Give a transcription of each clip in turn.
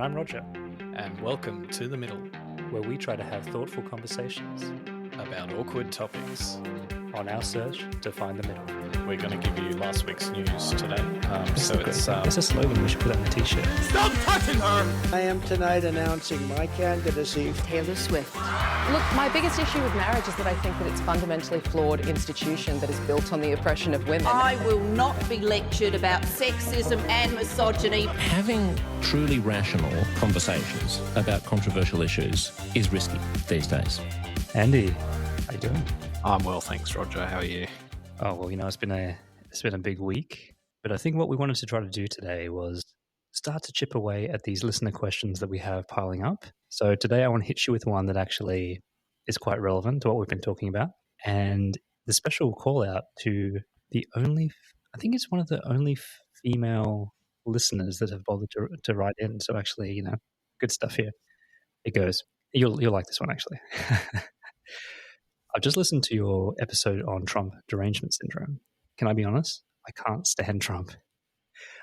And I'm Roger, And welcome to The Middle, where we try to have thoughtful conversations about awkward topics. on our search to find the middle. We're going to give you last week's news today. It's a slogan we should put on a t-shirt. Stop touching her! I am tonight announcing my candidacy. Taylor Swift. Look, my biggest issue with marriage is that I think that it's a fundamentally flawed institution that is built on the oppression of women. I will not be lectured about sexism and misogyny. Having truly rational conversations about controversial issues is risky these days. Andy, how you doing? I'm well, thanks, Roger. How are you? Oh, well, it's been a big week, but I think what we wanted to try to do today was start to chip away at these listener questions that we have piling up. So today I want to hit you with one that actually is quite relevant to what we've been talking about, and the special call out to I think it's one of the only female listeners that have bothered to write in. So actually, good stuff here. It goes. You'll like this one, actually. I've just listened to your episode on Trump derangement syndrome. Can I be honest? I can't stand Trump.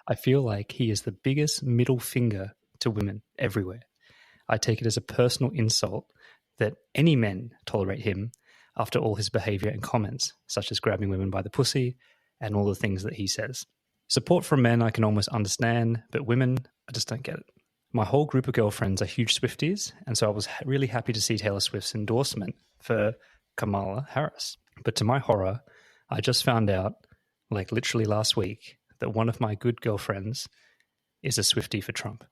I feel like he is the biggest middle finger to women everywhere. I take it as a personal insult that any men tolerate him after all his behaviour and comments, such as grabbing women by the pussy and all the things that he says. Support from men I can almost understand, but women, I just don't get it. My whole group of girlfriends are huge Swifties, and so I was really happy to see Taylor Swift's endorsement for Kamala Harris. But to my horror, I just found out, like literally last week, that one of my good girlfriends is a Swiftie for Trump.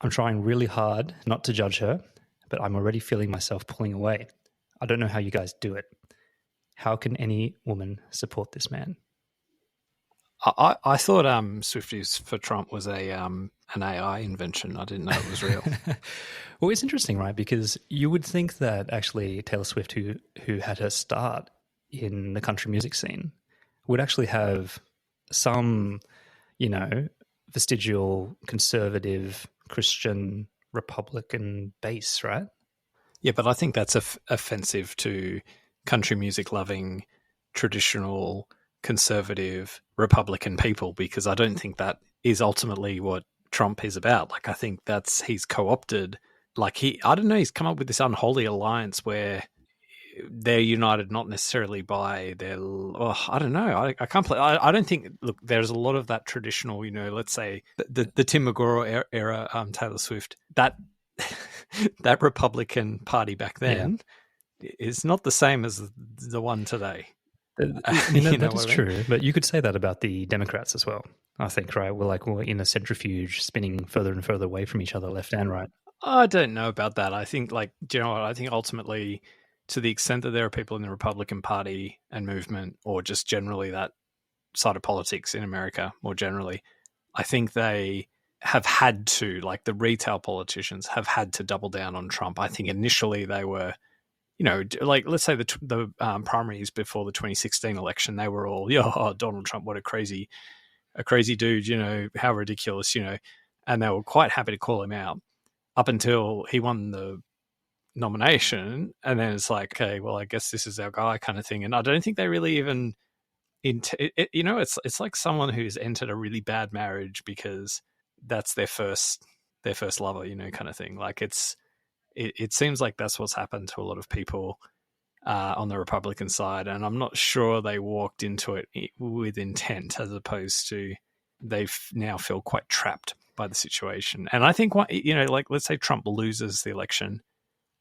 I'm trying really hard not to judge her, but I'm already feeling myself pulling away. I don't know how you guys do it. How can any woman support this man? I thought Swifties for Trump was an AI invention. I didn't know it was real. Well, it's interesting, right? Because you would think that actually Taylor Swift, who had her start in the country music scene, would actually have some, vestigial conservative Christian Republican base, right? Yeah, but I think that's offensive to country music loving, traditional, conservative Republican people, because I don't think that is ultimately what Trump is about. Like, I think he's co-opted, he's come up with this unholy alliance where they're united not necessarily by their, I don't know. I can't play. I don't think, look, there's a lot of that traditional, let's say the Tim McGraw era Taylor Swift, that Republican Party back then is not the same as the one today. That is true, but you could say that about the Democrats as well, I think, right? We're in a centrifuge spinning further and further away from each other, left and right. I don't know about that. I think, do you know what? I think ultimately, to the extent that there are people in the Republican Party and movement, or just generally that side of politics in America more generally, I think they have had to, like the retail politicians have had to double down on Trump. I think initially they were, let's say the primaries before the 2016 election, they were all, Donald Trump, what a crazy dude, how ridiculous, and they were quite happy to call him out up until he won the nomination. And then it's like, okay, well, I guess this is our guy kind of thing. And I don't think they really even, it's like someone who's entered a really bad marriage because that's their first lover, kind of thing. Like it seems like that's what's happened to a lot of people on the Republican side, and I'm not sure they walked into it with intent, as opposed to they now feel quite trapped by the situation. And I think, let's say Trump loses the election,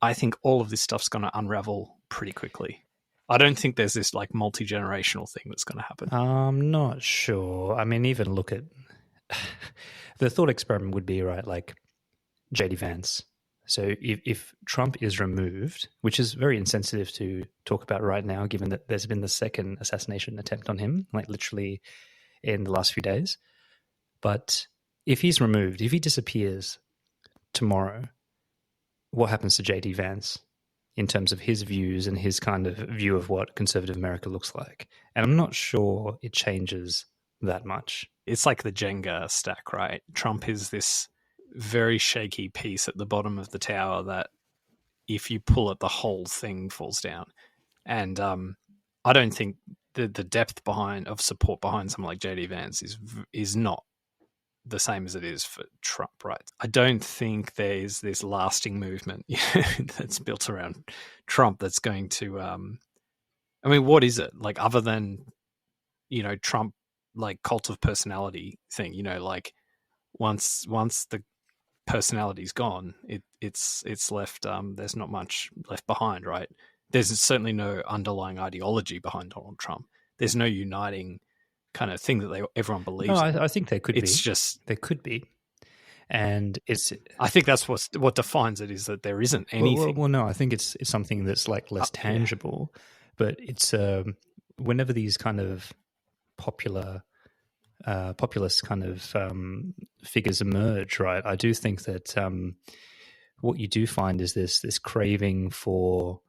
I think all of this stuff's going to unravel pretty quickly. I don't think there's this multi-generational thing that's going to happen. I'm not sure. I mean, even look at the thought experiment would be, right, like JD Vance. So if Trump is removed, which is very insensitive to talk about right now, given that there's been the second assassination attempt on him, like literally in the last few days. But if he's removed, if he disappears tomorrow, what happens to JD Vance in terms of his views and his kind of view of what conservative America looks like? And I'm not sure it changes that much. It's like the Jenga stack, right? Trump is this very shaky piece at the bottom of the tower that if you pull it, the whole thing falls down. And I don't think the depth of support behind someone like JD Vance is not the same as it is for Trump, right? I don't think there's this lasting movement that's built around Trump that's going to. I mean, what is it like other than Trump, like cult of personality thing? Like once the personality's gone, it's left. There's not much left behind, right? There's certainly no underlying ideology behind Donald Trump. There's no uniting kind of thing that everyone believes. No, in. I think there could be. It's just there could be, and it's. I think that's what defines it is that there isn't anything. Well, no, I think it's something that's like less tangible, but it's whenever these kind of populist kind of figures emerge, right? I do think that what you do find is this craving for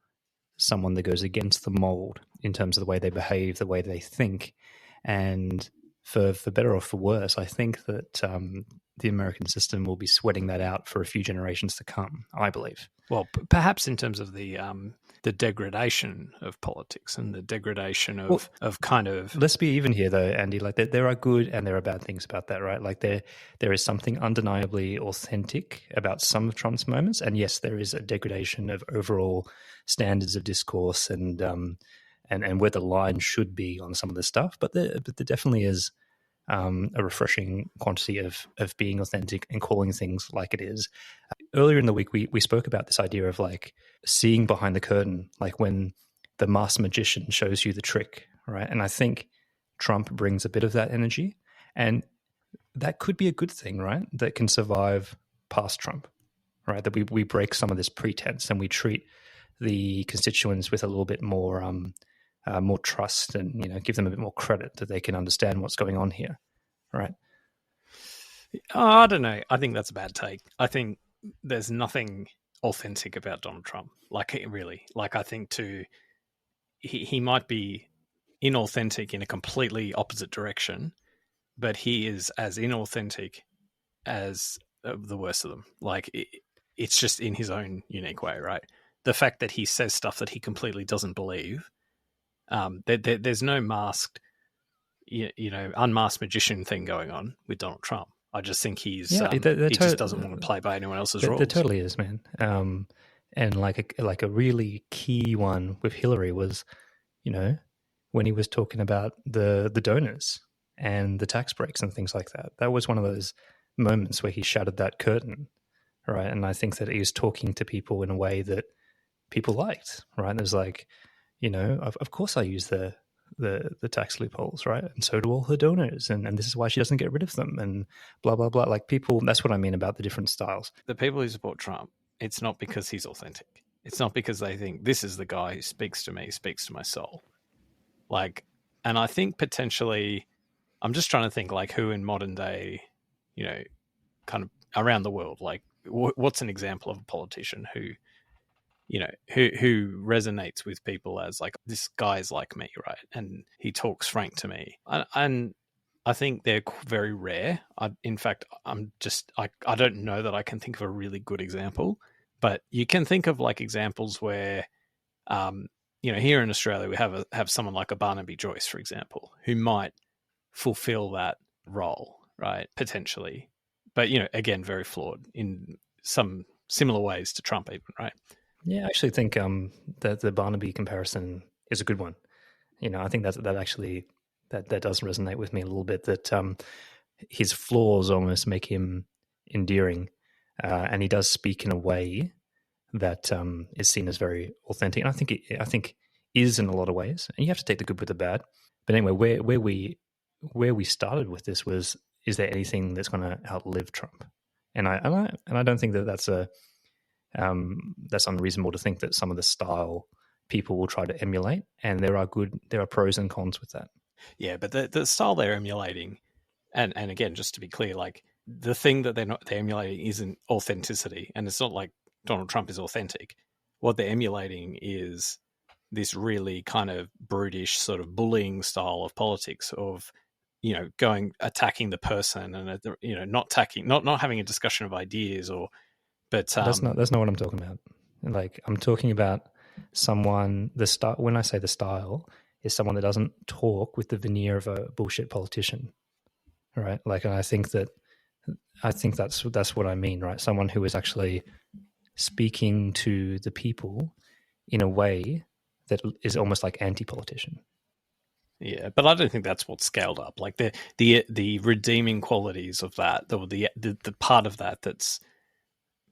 someone that goes against the mold in terms of the way they behave, the way they think. And for better or for worse, I think that the American system will be sweating that out for a few generations to come, I believe. Well, perhaps in terms of the degradation of politics and the degradation of kind of... Let's be even here, though, Andy. Like there are good and there are bad things about that, right? Like there is something undeniably authentic about some of Trump's moments. And yes, there is a degradation of overall standards of discourse and where the line should be on some of this stuff. But there definitely is a refreshing quantity of being authentic and calling things like it is. Earlier in the week, we spoke about this idea of like seeing behind the curtain, like when the master magician shows you the trick, right? And I think Trump brings a bit of that energy, and that could be a good thing, right? That can survive past Trump, right? That we break some of this pretense and we treat the constituents with a little bit more more trust, and give them a bit more credit that they can understand what's going on here, right? I don't know. I think that's a bad take. I think there's nothing authentic about Donald Trump. Like really, like I think he might be inauthentic in a completely opposite direction, but he is as inauthentic as the worst of them. Like it's just in his own unique way, right? The fact that he says stuff that he completely doesn't believe. There's no masked, unmasked magician thing going on with Donald Trump. I just think he just doesn't want to play by anyone else's rules. There totally is, man. And like a really key one with Hillary was, when he was talking about the donors and the tax breaks and things like that. That was one of those moments where he shattered that curtain, right? And I think that he was talking to people in a way that people liked, right? There's like, of course I use the tax loopholes, right? And so do all her donors, and this is why she doesn't get rid of them, and blah, blah, blah. Like people, that's what I mean about the different styles. The people who support Trump, it's not because he's authentic. It's not because they think this is the guy who speaks to me, speaks to my soul. Like, and I think potentially, I'm just trying to think like who in modern day, kind of around the world, like what's an example of a politician who resonates with people as like, this guy's like me, right? And he talks frank to me. And I think they're very rare. In fact, I don't know that I can think of a really good example, but you can think of like examples where, here in Australia, we have someone like a Barnaby Joyce, for example, who might fulfill that role, right? Potentially. But, again, very flawed in some similar ways to Trump even, right? Yeah, I actually think that the Barnaby comparison is a good one. I think that does resonate with me a little bit, that his flaws almost make him endearing, and he does speak in a way that is seen as very authentic. And I think is in a lot of ways, and you have to take the good with the bad. But anyway, where we started with this was, is there anything that's going to outlive Trump? And I don't think that's unreasonable to think that some of the style people will try to emulate, and there are pros and cons with that. Yeah, but the style they're emulating, and again, just to be clear, like the thing that they're emulating isn't authenticity, and it's not like Donald Trump is authentic. What they're emulating is this really kind of brutish sort of bullying style of politics of, attacking the person and not having a discussion of ideas or. But that's not what I'm talking about. Like I'm talking about someone. When I say the style, is someone that doesn't talk with the veneer of a bullshit politician, right? Like, and I think that I think that's what I mean, right? Someone who is actually speaking to the people in a way that is almost like anti-politician. Yeah, but I don't think that's what's scaled up. Like the redeeming qualities of that, or the part of that that's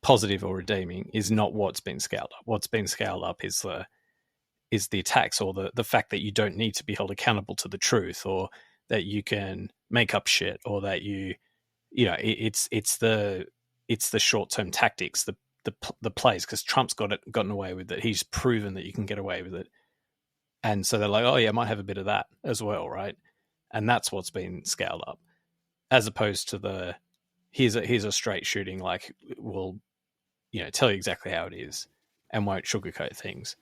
positive or redeeming, is not what's been scaled up. What's been scaled up is the attacks, or the fact that you don't need to be held accountable to the truth, or that you can make up shit, or that it's the short-term tactics, the plays, because Trump's gotten away with it. He's proven that you can get away with it. And so they're like, oh yeah, I might have a bit of that as well, right? And that's what's been scaled up, as opposed to here's a straight shooting, like, we'll tell you exactly how it is and won't sugarcoat things.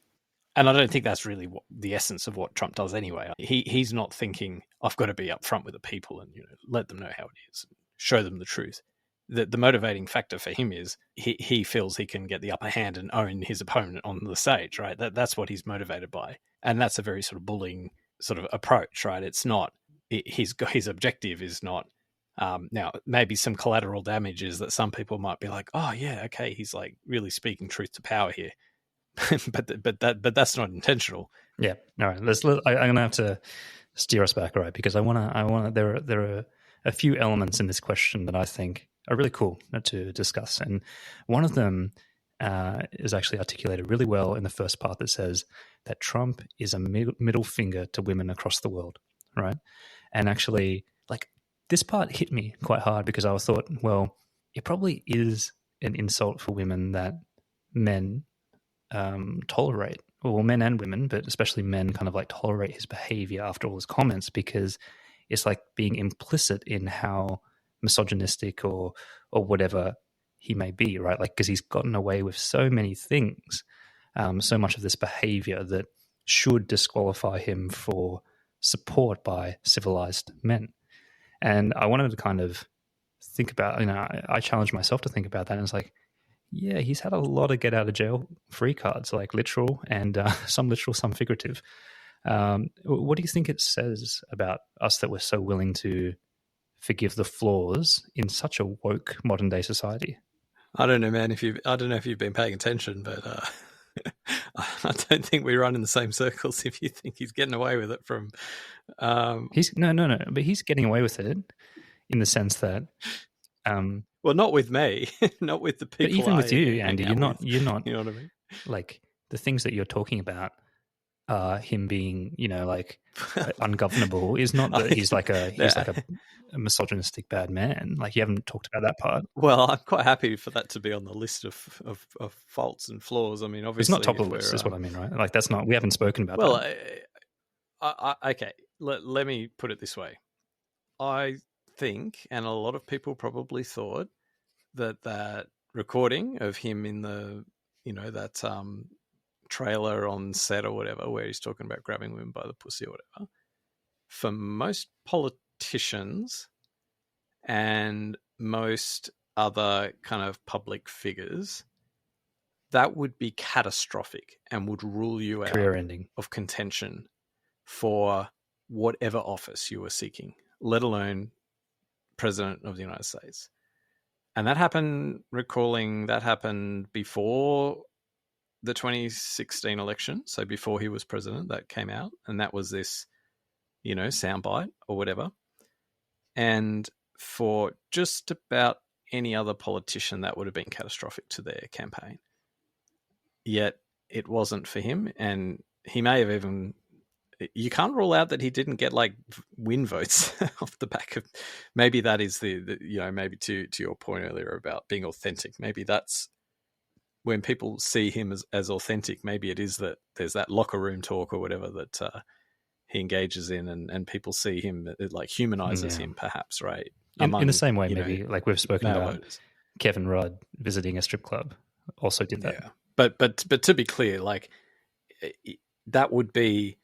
And I don't think that's really the essence of what Trump does anyway. He's not thinking, I've got to be upfront with the people and let them know how it is, show them the truth. The motivating factor for him is he feels he can get the upper hand and own his opponent on the stage, right? That's what he's motivated by. And that's a very sort of bullying sort of approach, right? It's not, his objective is not, now maybe some collateral damage is that some people might be like, oh yeah, okay, he's like really speaking truth to power here. but that's not intentional. Yeah. All right. I'm going to have to steer us back, all right? Because I want to, there are a few elements in this question that I think are really cool to discuss. And one of them is actually articulated really well in the first part that says that Trump is a middle finger to women across the world, right? And actually, like, this part hit me quite hard because I thought, well, it probably is an insult for women that men tolerate, well, men and women, but especially men kind of like tolerate his behavior after all his comments, because it's like being implicit in how misogynistic or whatever he may be, right? Like, because he's gotten away with so many things, so much of this behavior that should disqualify him for support by civilized men. And I wanted to kind of think about, I challenged myself to think about that, and it's like, yeah, he's had a lot of get out of jail free cards, like literal and some literal, some figurative. What do you think it says about us that we're so willing to forgive the flaws in such a woke modern day society? I don't know, man. I don't know if you've been paying attention, but I don't think we run in the same circles. If you think he's getting away with it from, he's no, but he's getting away with it in the sense that, well, not with me, not with the people. But even with you, Andy, you're not. You know what I mean? Like, the things that you're talking about, him being, like, ungovernable, is not that he's like a misogynistic bad man. Like, you haven't talked about that part. Well, I'm quite happy for that to be on the list of faults and flaws. I mean, obviously, it's not top of the list, is what I mean, right? Like, that's not. We haven't spoken about that. Well, okay. Let me put it this way. I think, and a lot of people probably thought, that recording of him in the that trailer on set or whatever, where he's talking about grabbing women by the pussy or whatever, for most politicians and most other kind of public figures, that would be catastrophic and would rule you out career ending of contention for whatever office you were seeking, let alone President of the United States. And that happened before the 2016 election. So before he was president, that came out, and that was this, soundbite or whatever. And for just about any other politician, that would have been catastrophic to their campaign. Yet it wasn't for him. And he may have even, you can't rule out that he didn't get like win votes off the back of, maybe that is the maybe to your point earlier about being authentic. Maybe that's when people see him as authentic. Maybe it is that there's that locker room talk or whatever that he engages in, and people see him, it like humanizes him, perhaps, right? In the same way, maybe like we've spoken about Kevin Rudd visiting a strip club also did that. Yeah. But to be clear, like that would be,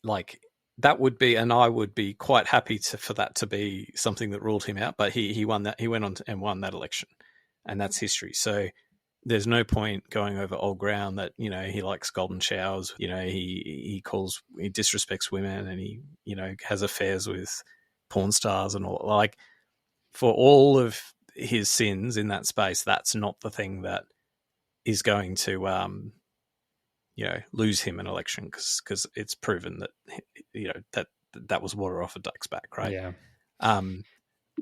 and I would be quite happy for that to be something that ruled him out. But he won that. He went on and won that election, and that's history. So there's no point going over old ground that he likes golden showers. He disrespects women, and he has affairs with porn stars and all. Like, for all of his sins in that space, that's not the thing that is going to, lose him an election, because it's proven that, that was water off a duck's back, right? Yeah.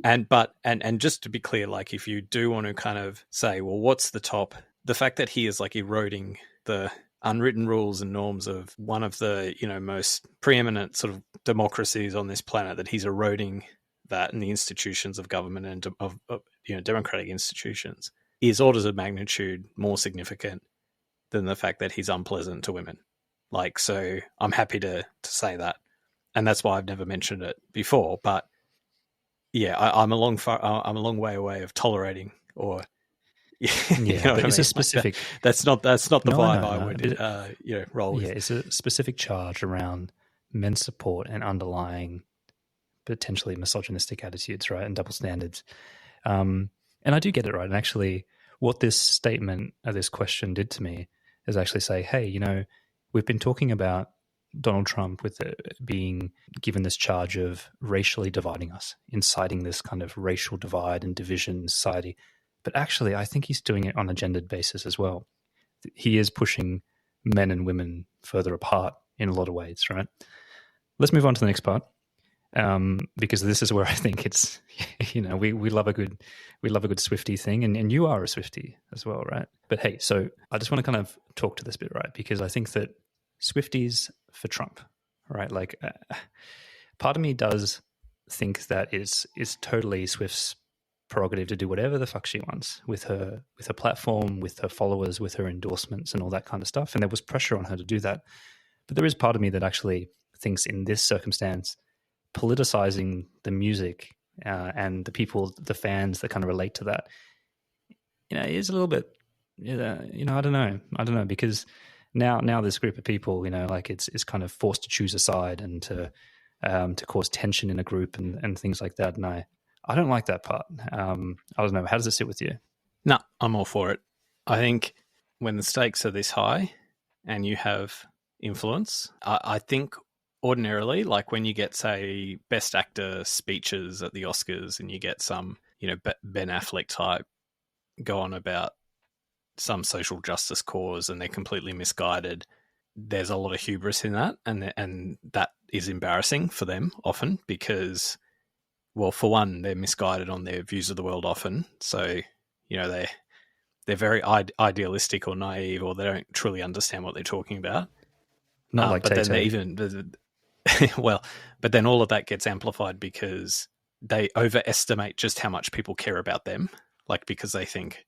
And just to be clear, like, if you do want to kind of say, well, what's the fact that he is like eroding the unwritten rules and norms of one of the, most preeminent sort of democracies on this planet, that he's eroding that in the institutions of government and of democratic institutions, is orders of magnitude more significant than the fact that he's unpleasant to women. Like, so I'm happy to say that. And that's why I've never mentioned it before. But yeah, I'm a long way away of tolerating or, but it's a specific. That's not the vibe I would roll with. Yeah, it's a specific charge around men's support and underlying potentially misogynistic attitudes, right, and double standards. And I do get it, right. And actually, what this statement or this question did to me is actually say, hey, we've been talking about Donald Trump with being given this charge of racially dividing us, inciting this kind of racial divide and division in society. But actually, I think he's doing it on a gendered basis as well. He is pushing men and women further apart in a lot of ways, right? Let's move on to the next part, because this is where I think it's, we love a good Swifty thing, and you are a Swifty as well, right? But hey, so I just want to kind of talk to this bit, right? Because I think that Swifties for Trump, right? Like, part of me does think that it's totally Swift's prerogative to do whatever the fuck she wants with her platform, with her followers, with her endorsements and all that kind of stuff. And there was pressure on her to do that. But there is part of me that actually thinks in this circumstance, politicizing the music and the people, the fans that kind of relate to that, is a little bit, I don't know, because now this group of people, it's kind of forced to choose a side and to cause tension in a group and things like that. And I don't like that part. I don't know. How does it sit with you? No, I'm all for it. I think when the stakes are this high and you have influence, I think ordinarily, like when you get, say, Best Actor speeches at the Oscars and you get some, Ben Affleck type go on about some social justice cause and they're completely misguided, there's a lot of hubris in that. And that is embarrassing for them often because, well, for one, they're misguided on their views of the world often. So, they're very idealistic or naive, or they don't truly understand what they're talking about. Not like but Tay-Tay. then they even, well, but then all of that gets amplified because they overestimate just how much people care about them. Like, because they think,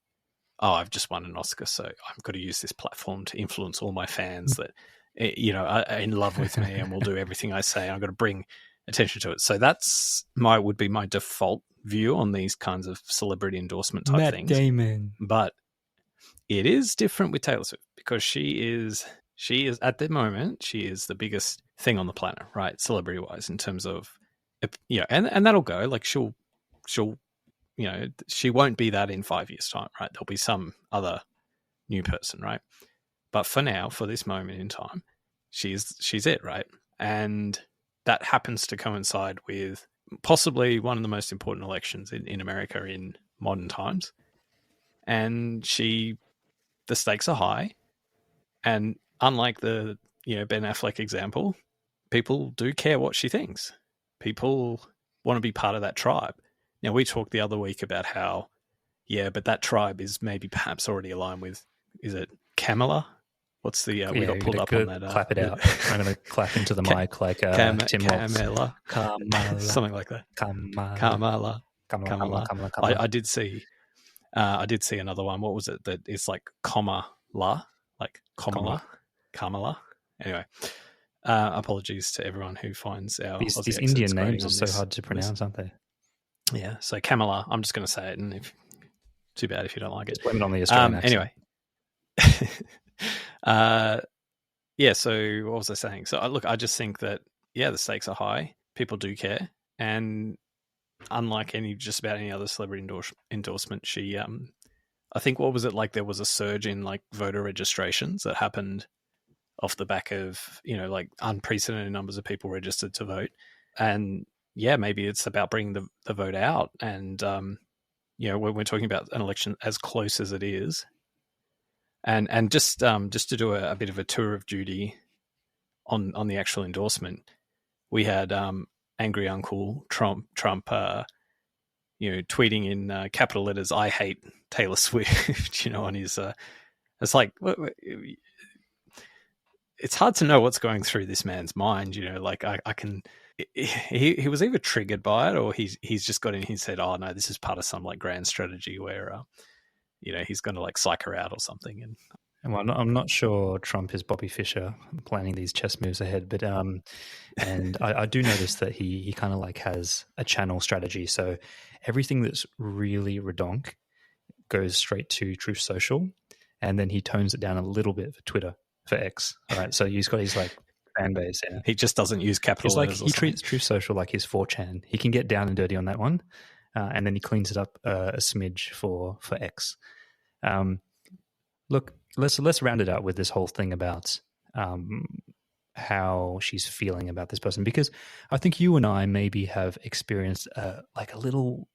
oh, I've just won an Oscar, so I've got to use this platform to influence all my fans that, are in love with me and will do everything I say. I've got to bring attention to it. So that's would be my default view on these kinds of celebrity endorsement type things. Matt Damon. But it is different with Taylor Swift because she is at the moment, she is the biggest thing on the planet, right? Celebrity wise, in terms of, and that'll go, like she'll, she won't be that in 5 years' time, right? There'll be some other new person, right? But for now, for this moment in time, she's it, right? And that happens to coincide with possibly one of the most important elections in America in modern times. And the stakes are high. And unlike the, Ben Affleck example, people do care what she thinks. People want to be part of that tribe. Now, we talked the other week about how, but that tribe is maybe perhaps already aligned with, is it Kamala? What's the, we got pulled up on that. Clap it out. I'm going to clap into the mic like Tim Kamala. Kamala. Something like that. Kamala. I did see another one. What was it? That it's like Kamala. Anyway, apologies to everyone who finds our these Indian names are so hard to pronounce, aren't they? Yeah, so Kamala, I'm just going to say it, and too bad if you don't like it. Just blame it on the Australian accent. Anyway, so what was I saying? So I just think that, the stakes are high. People do care. And unlike just about any other celebrity endorsement, she, I think, what was it, like there was a surge in like voter registrations that happened off the back of, like unprecedented numbers of people registered to vote. And, yeah, maybe it's about bringing the vote out. And, when we're talking about an election as close as it is, and just to do a bit of a tour of duty on the actual endorsement, we had angry Uncle Trump tweeting in capital letters, "I hate Taylor Swift," on his. It's like, it's hard to know what's going through this man's mind. Like I can. He was either triggered by it, or he's just got in his head, oh no, this is part of some like grand strategy where he's going to like psych her out or something. And well, I'm not sure Trump is Bobby Fischer planning these chess moves ahead, but and I do notice that he kind of like has a channel strategy. So everything that's really redonk goes straight to Truth Social, and then he tones it down a little bit for Twitter, for X. All right, so he's got his like fan base. Yeah. He just doesn't use capital letters. He treats Truth Social like his 4chan. He can get down and dirty on that one, and then he cleans it up a smidge for X. Look, let's round it out with this whole thing about how she's feeling about this person, because I think you and I maybe have experienced like a little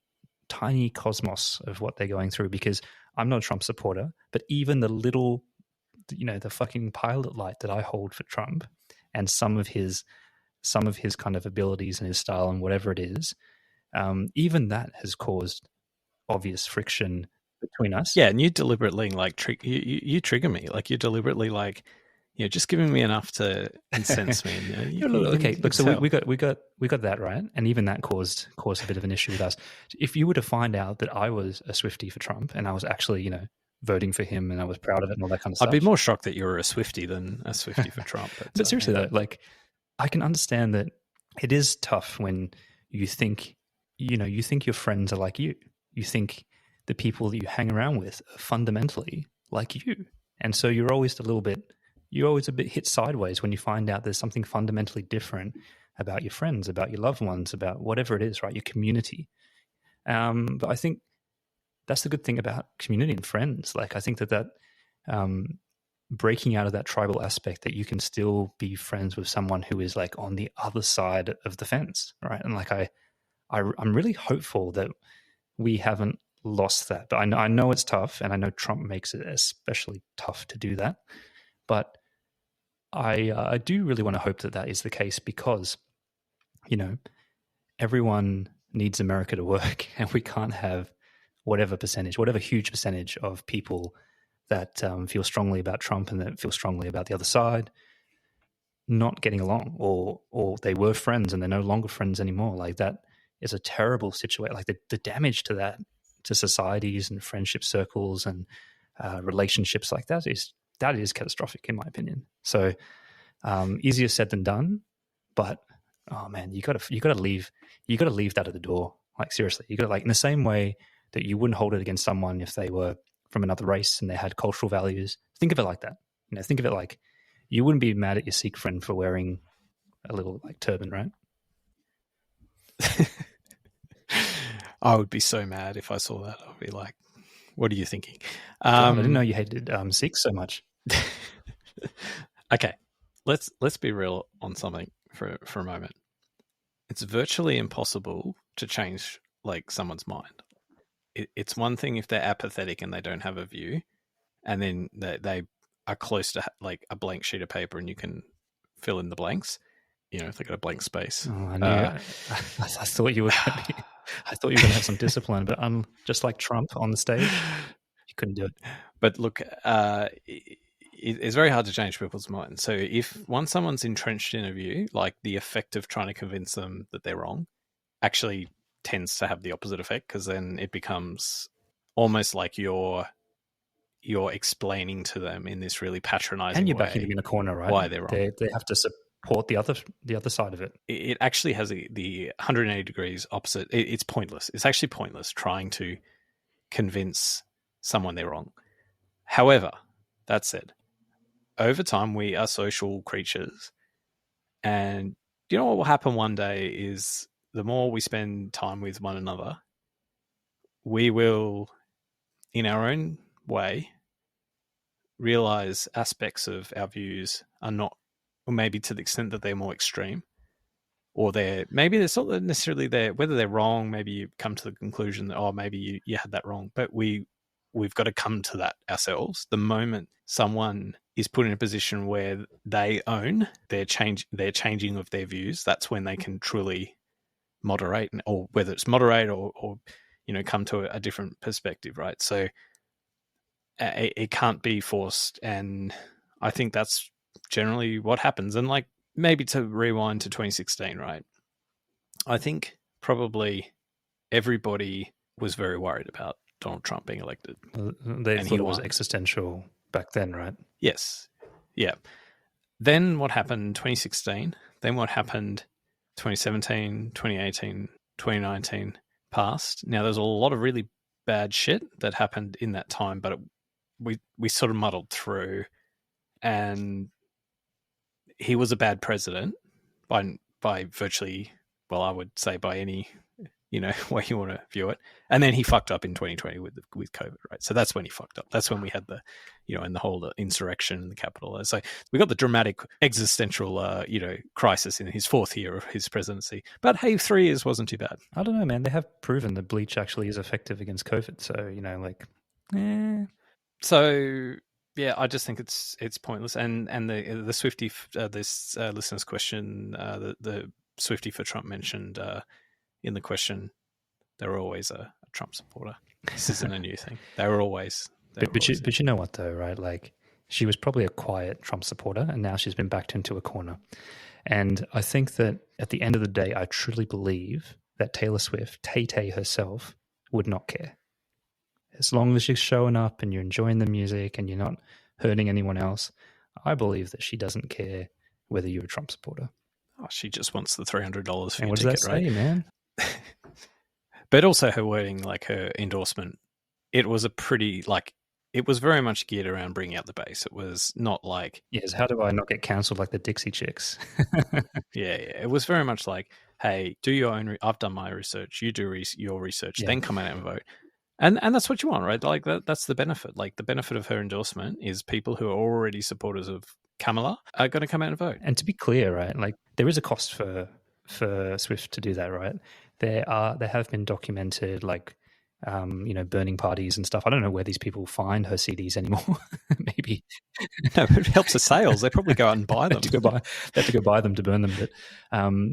tiny cosmos of what they're going through, because I'm not a Trump supporter, but even the little, the fucking pilot light that I hold for Trump and some of his kind of abilities and his style and whatever it is, even that has caused obvious friction between us. Yeah, and you deliberately like you trigger me. Like you're deliberately like, just giving me enough to incense me. Look, so we got that right, and even that caused a bit of an issue with us. If you were to find out that I was a Swiftie for Trump and I was actually, voting for him and I was proud of it and all that kind of stuff, I'd be more shocked that you were a Swiftie than a Swiftie for Trump. But seriously though, like I can understand that it is tough when you think, you think your friends are like you. You think the people that you hang around with are fundamentally like you. And so you're always a bit hit sideways when you find out there's something fundamentally different about your friends, about your loved ones, about whatever it is, right? Your community. But I think that's the good thing about community and friends. Like I think that breaking out of that tribal aspect, that you can still be friends with someone who is like on the other side of the fence, right? And like I'm really hopeful that we haven't lost that. But I know it's tough, and I know Trump makes it especially tough to do that. But I do really want to hope that is the case, because, everyone needs America to work, and we can't have whatever huge percentage of people that feel strongly about Trump and that feel strongly about the other side not getting along, or they were friends and they're no longer friends anymore. Like that is a terrible situation. Like the damage to that, to societies and friendship circles and relationships like that is catastrophic in my opinion. So easier said than done, but oh man, you gotta leave that at the door. Like seriously, you gotta, like, in the same way that you wouldn't hold it against someone if they were from another race and they had cultural values. Think of it like that. Think of it like you wouldn't be mad at your Sikh friend for wearing a little like turban, right? I would be so mad if I saw that. I would be like, what are you thinking? I didn't know you hated Sikhs so much. Okay, let's be real on something for a moment. It's virtually impossible to change like someone's mind. It's one thing if they're apathetic and they don't have a view, and then they are close to like a blank sheet of paper and you can fill in the blanks. If they got a blank space. Oh, I knew. I thought you were. I thought you were going to have some discipline, but I'm just like Trump on the stage. You couldn't do it. But look, it's very hard to change people's minds. So once someone's entrenched in a view, like the effect of trying to convince them that they're wrong actually tends to have the opposite effect, because then it becomes almost like you're explaining to them in this really patronizing way. And you're backing them in a corner, right? Why they're wrong. They have to support the other side of it. It actually has the 180 degrees opposite. It's pointless. It's actually pointless trying to convince someone they're wrong. However, that said, over time, we are social creatures. And what will happen one day is the more we spend time with one another, we will, in our own way, realize aspects of our views are not, or maybe to the extent that they're more extreme, or maybe it's not necessarily whether they're wrong. Maybe you come to the conclusion that, oh, maybe you had that wrong, but we've got to come to that ourselves. The moment someone is put in a position where they own their changing of their views, that's when they can truly moderate, or whether it's moderate or come to a different perspective, right? So it can't be forced, and I think that's generally what happens. And like, maybe to rewind to 2016, right? I think probably everybody was very worried about Donald Trump being elected. They thought it was existential back then, right? Yes. Yeah. Then what happened 2016? Then what happened 2017, 2018, 2019 passed. Now, there's a lot of really bad shit that happened in that time, but we sort of muddled through, and he was a bad president by virtually, well, I would say by any way you want to view it. And then he fucked up in 2020 with COVID, right? So that's when he fucked up. That's when we had the and the whole insurrection in the Capitol. So we got the dramatic existential crisis in his fourth year of his presidency. But hey, 3 years wasn't too bad. I don't know, man. They have proven that bleach actually is effective against COVID. So So yeah, I just think it's pointless. And the Swifty, this listener's question, the Swifty for Trump mentioned in the question, they were always a Trump supporter. This isn't a new thing. They were always. But you know what though, right? Like, she was probably a quiet Trump supporter, and now she's been backed into a corner. And I think that at the end of the day, I truly believe that Taylor Swift, Tay-Tay herself, would not care. As long as she's showing up and you're enjoying the music and you're not hurting anyone else, I believe that she doesn't care whether you're a Trump supporter. Oh, she just wants the $300 for and your what ticket, does that right? say, man? But also her wording, like her endorsement, it was it was very much geared around bringing out the base. It was not like... Yes, how do I not get cancelled like the Dixie Chicks? Yeah. It was very much like, hey, do your own... I've done my research. You do your research. Yeah. Then come out and vote. And that's what you want, right? Like that's the benefit. Like, the benefit of her endorsement is people who are already supporters of Kamala are going to come out and vote. And to be clear, right, like, there is a cost for Swift to do that, right? There have been documented, like, burning parties and stuff. I don't know where these people find her CDs anymore. Maybe. No, it helps the sales. They probably go out and buy them. They have to go buy them to burn them. But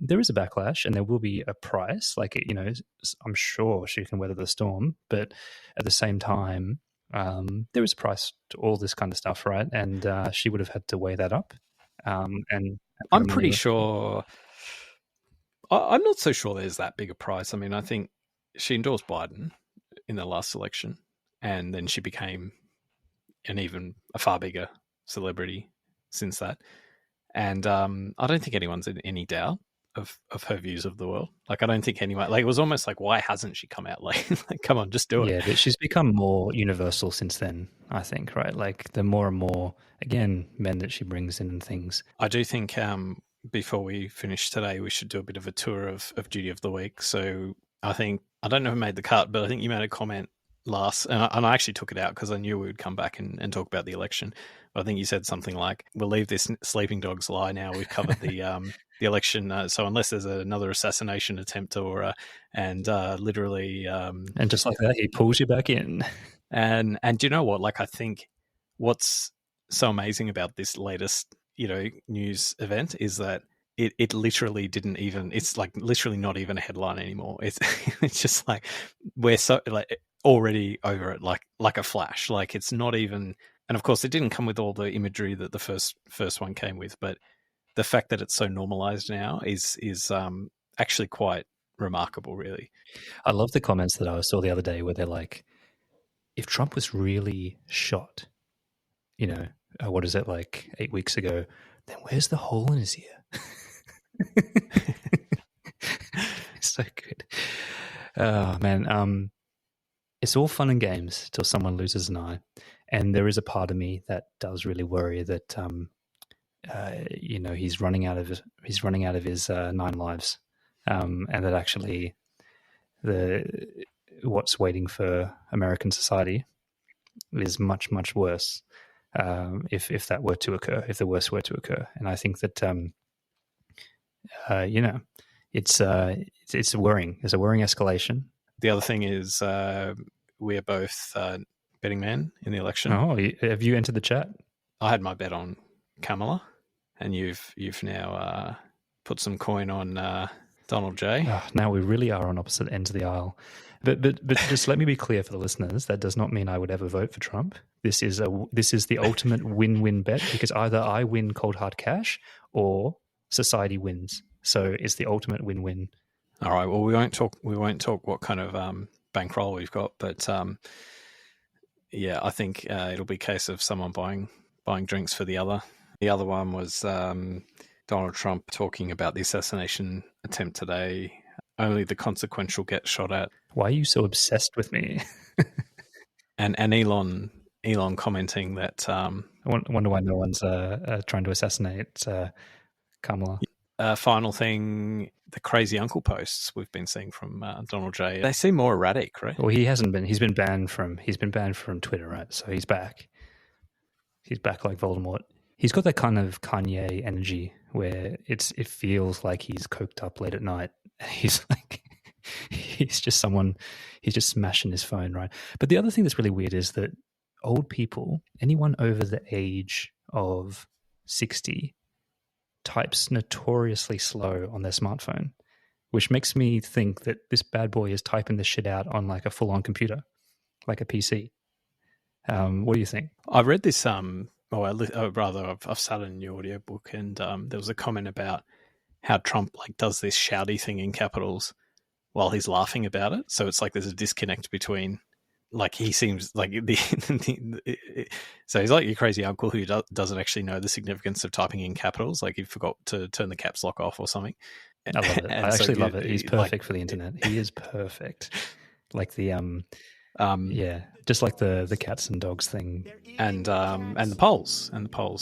there is a backlash, and there will be a price. Like, I'm sure she can weather the storm, but at the same time, there is a price to all this kind of stuff, right? And she would have had to weigh that up. And I'm pretty sure... I'm not so sure there's that big a price. I mean, I think she endorsed Biden in the last election, and then she became a far bigger celebrity since that. And I don't think anyone's in any doubt of her views of the world. Like, I don't think anyone... Like, it was almost like, why hasn't she come out? Like come on, just do it. Yeah, but she's become more universal since then, I think, right? Like, the more and more, again, men that she brings in and things. I do think... before we finish today, we should do a bit of a tour of Duty of the Week. So I don't know who made the cut, but I think you made a comment last, and I actually took it out because I knew we would come back and talk about the election. But I think you said something like, we'll leave this sleeping dog's lie now. We've covered the election. So unless there's another assassination attempt and literally... and just like that, he pulls you back in. And do you know what? Like, I think what's so amazing about this latest news event is that it literally didn't even... It's like literally not even a headline anymore. It's just like, we're so like already over it like a flash. Like, it's not even... And of course, it didn't come with all the imagery that the first one came with, but the fact that it's so normalized now is actually quite remarkable, really. I love the comments that I saw the other day where they're like, if Trump was really shot, what is it, like 8 weeks ago, then where's the hole in his ear? It's so good. Oh, man. It's all fun and games till someone loses an eye. And there is a part of me that does really worry that, he's running out of his 9 lives. And that actually what's waiting for American society is much, much worse. If that were to occur, if the worst were to occur. And I think that, it's worrying. There's a worrying escalation. The other thing is we are both betting men in the election. Oh, have you entered the chat? I had my bet on Kamala, and you've now put some coin on Donald J. Oh, now we really are on opposite ends of the aisle. But just let me be clear for the listeners. That does not mean I would ever vote for Trump. This is the ultimate win-win bet, because either I win cold hard cash or society wins. So it's the ultimate win-win. All right. Well, we won't talk what kind of bankroll we've got, but yeah, I think it'll be a case of someone buying drinks for the other. The other one was Donald Trump talking about the assassination attempt today. Only the consequential get shot at. Why are you so obsessed with me? and Elon commenting that I wonder why no one's trying to assassinate Kamala. Final thing, the crazy uncle posts we've been seeing from Donald J. They seem more erratic, right? Well, he hasn't been. He's been banned from Twitter, right? So he's back. He's back like Voldemort. He's got that kind of Kanye energy where it feels like he's coked up late at night. He's like, he's just smashing his phone, right? But the other thing that's really weird is that old people, anyone over the age of 60, types notoriously slow on their smartphone, which makes me think that this bad boy is typing this shit out on like a full-on computer, like a PC. What do you think? I've read this, I've started a new audiobook, and there was a comment about how Trump like does this shouty thing in capitals while he's laughing about it. So it's like there's a disconnect between, like, he seems like so he's like your crazy uncle who doesn't actually know the significance of typing in capitals, like he forgot to turn the caps lock off or something. I love it. I actually love it. He's perfect for the internet. He is perfect. Like the just like the cats and dogs thing, and the polls.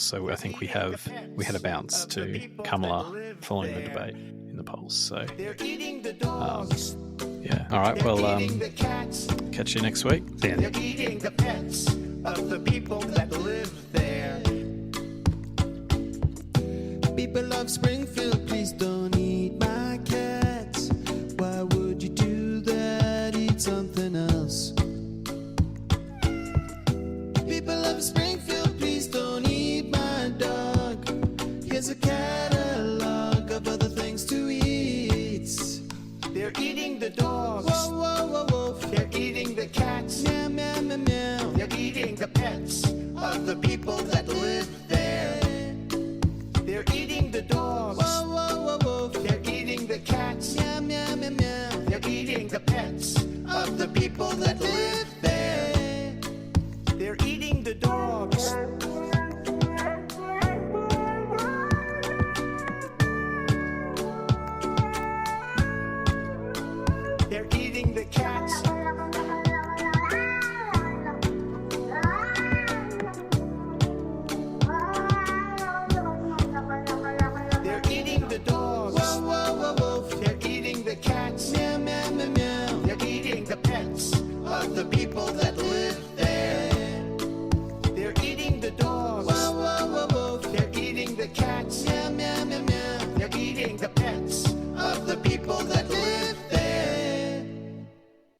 So I think we had a bounce to Kamala following the debate in the polls. So yeah. All right. Well, catch you next week. See ya. They're eating the pets of the people that live there. People of Springfield, please don't eat my cats. Why would you do that? Eat something else. People of Springfield, please don't eat my dog. Here's a catalog of other things to eat. They're eating the dogs. Whoa, whoa, whoa, whoa. They're eating the cats. Meow, meow, meow, meow. They're eating the pets of the people that live there. They're eating the dogs. Whoa, whoa, whoa, whoa. They're eating the cats. Meow, meow, meow, meow. They're eating the pets of the people that live there. They're eating the dogs. They're eating the cats. They're eating the dogs. Whoa, whoa, whoa, whoa. They're eating the cats. Meow, meow, meow, meow. They're eating the pets of the people that